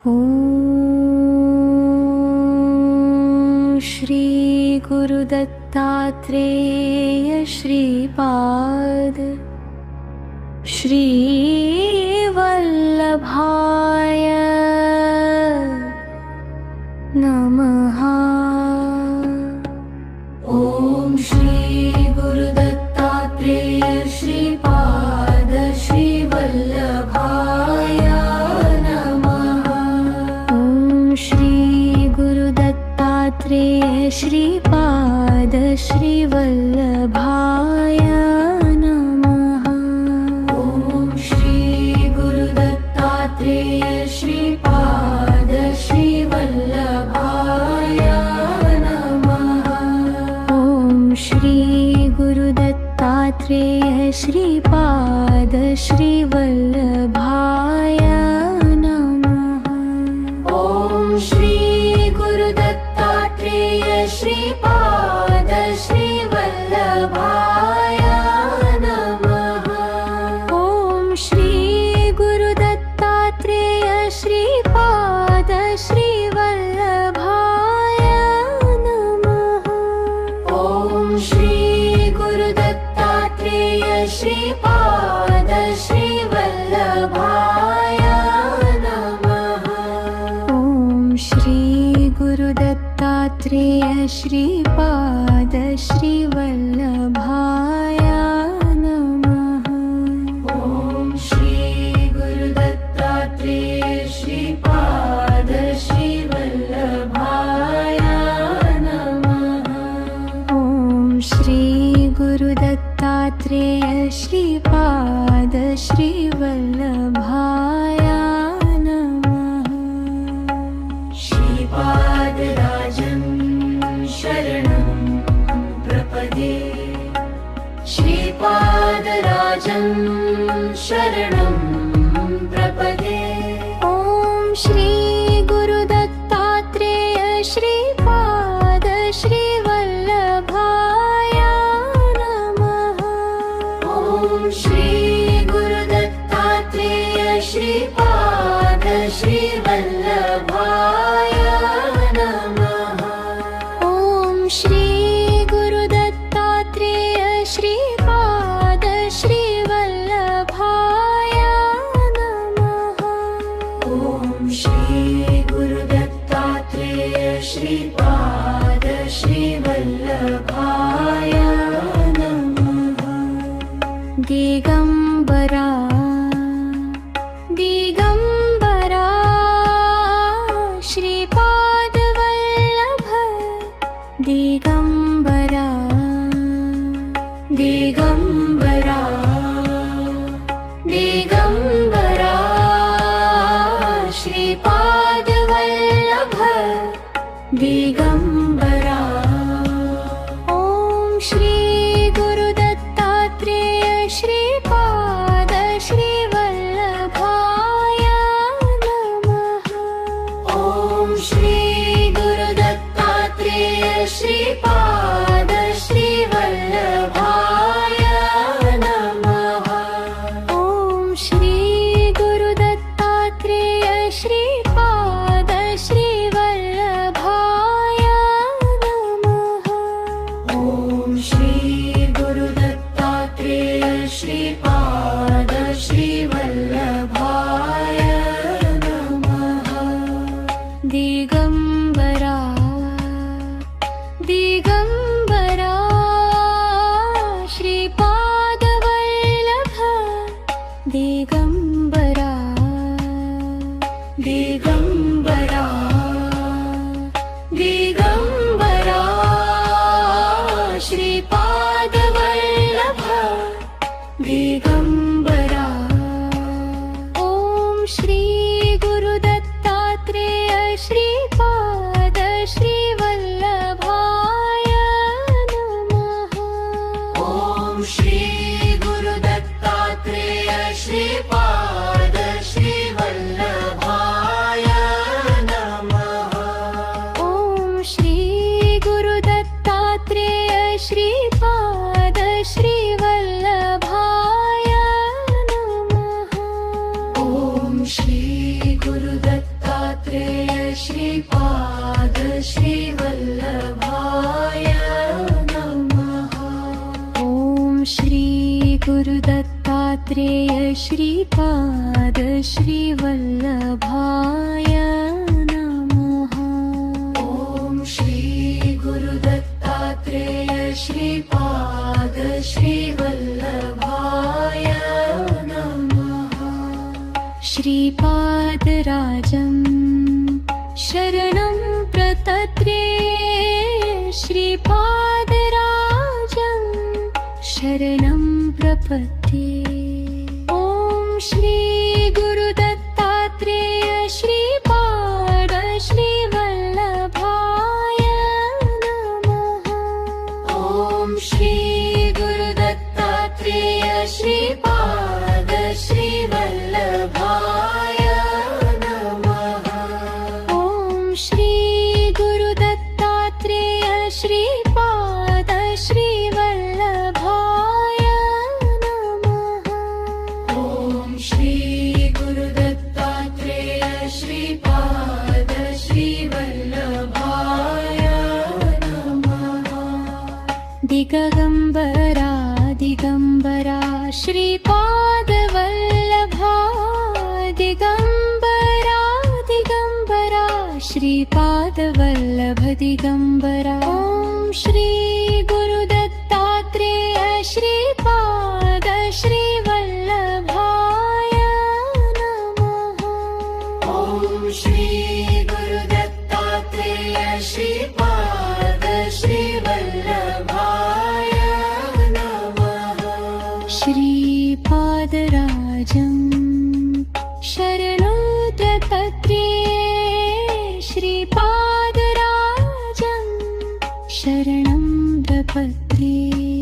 ॐ श्री गुरुदत्तात्रेय श्रीपाद श्रीवल्लभाय नमः। ॐ श्री गुरुदत्तात्रेय श्रीपाद श्रीवल्लभाय नमः। ॐ श्री गुरुदत्तात्रेय श्रीपाद श्रीवल्लभाय नमः। ॐ श्री गुरुदत्तात्रेय श्रीपाद श्रीवल्लभाय नमः। ॐ श्री गुरुदत्तात्रेय श्रीपाद श्रीवल्लभाय नमः। ॐ श्री गुरुदत्तात्रेय श्रीपाद श्रीवल्लभाय नमः। ॐ श्री गुरुदत्तात्रेय श्रीपाद श्रीवल्लभाय नमः। ॐ श्री गुरुदत्तात्रेय श्रीपाद श्रीवल्लभाय नमः। ॐ श्री गुरुदत्तात्रेय श्रीपाद श्रीवल्लभाय नमः। ॐ श्री गुरुदत्तात्रेय श्रीपाद श्रीवल्लभाय नमः। ॐ श्री गुरुदत्तात्रेय श्रीपाद श्रीवल्लभाय नमः। श्रीपादराजं शरणं प्रपदे। श्रीपादराजं शरणं प्रपदे। ॐ श्री गुरुदत्तात्रेय श्रीपाद श्रीवल्लभाय नमः। ॐ श्री गुरुदत्तात्रेय श्रीपाद श्रीवल्लभाय नमः। ॐ श्री गुरुदत्तात्रेय श्रीपाद श्रीवल्लभाय नमः। ॐ श्री गुरुदत्तात्रेय श्रीपाद श्रीवल्लभाय नमः। दिगंबरा दिगंबरा श्रीपादवल्लभ दिगंबरा दिगंबरा दिगंबरा श्रीपादवल्लभ दिगंबरा। ॐ श्री गुरुदत्तात्रेय श्रीपाद श्रीवल्लभाय नमः। ॐ श्री गुरुदत्तात्रेय श्रीपाद श्रीवल्लभाय नमः। ॐ श्री गुरुदत्तात्रेय श्रीपाद श्रीवल्लभाय नमः। ॐ श्री गुरुदत्तात्रेय श्रीपाद श्रीवल्लभाय नमः। दिगंबरा दिगंबरा श्रीपादवल्लभ दिगंबरा दिगंबरा दिगंबरा श्रीपादवल्लभ दिगंबरा। ॐ श्री गुरुदत्तात्रेय श्रीपाद श्रीवल्लभाय नमः। ॐ श्री गुरुदत्तात्रेय श्रीपाद श्रीवल्लभाय दत्तात्रेय श्रीपाद श्रीवल्लभाय नमः। ॐ श्री गुरु दत्तात्रेय श्रीपाद श्रीवल्लभाय नमः। ॐ श्री गुरु दत्तात्रेय श्रीपाद श्रीवल्लभाय नमः। श्रीपादराजं शरणं प्रपद्ये श्रीपादराजं शरणं प्रपद्ये। ॐ श्री गुरु दत्तात्रेय श्रीपाद श्रीवल्लभाय नमः। ॐ श्री गुरु दत्तात्रेय श्रीपाद श्रीवल्लभाय नमः। ॐ श्री गुरु दत्तात्रेय श्रीपाद श्रीवल्लभाय नमः। ॐ श्री गुरु दत्तात्रेय श्रीपाद श्रीवल्लभाय नमः। दिगंबरा दिगंबरा श्रीपादवल्लभा दिगंबरा दिगंबरा श्रीपादवल्लभ दिगंबरा। ॐ श्री गुरु दत्तात्रेय श्रीपाद श्रीवल्लभाय नमः। ॐ श्री गुरु दत्तात्रेय श्रीपाद श्रीवल्लभाय नमः। श्रीपादराजं शरणं प्रपद्ये श्रीपादराजं शरणं प्रपद्ये।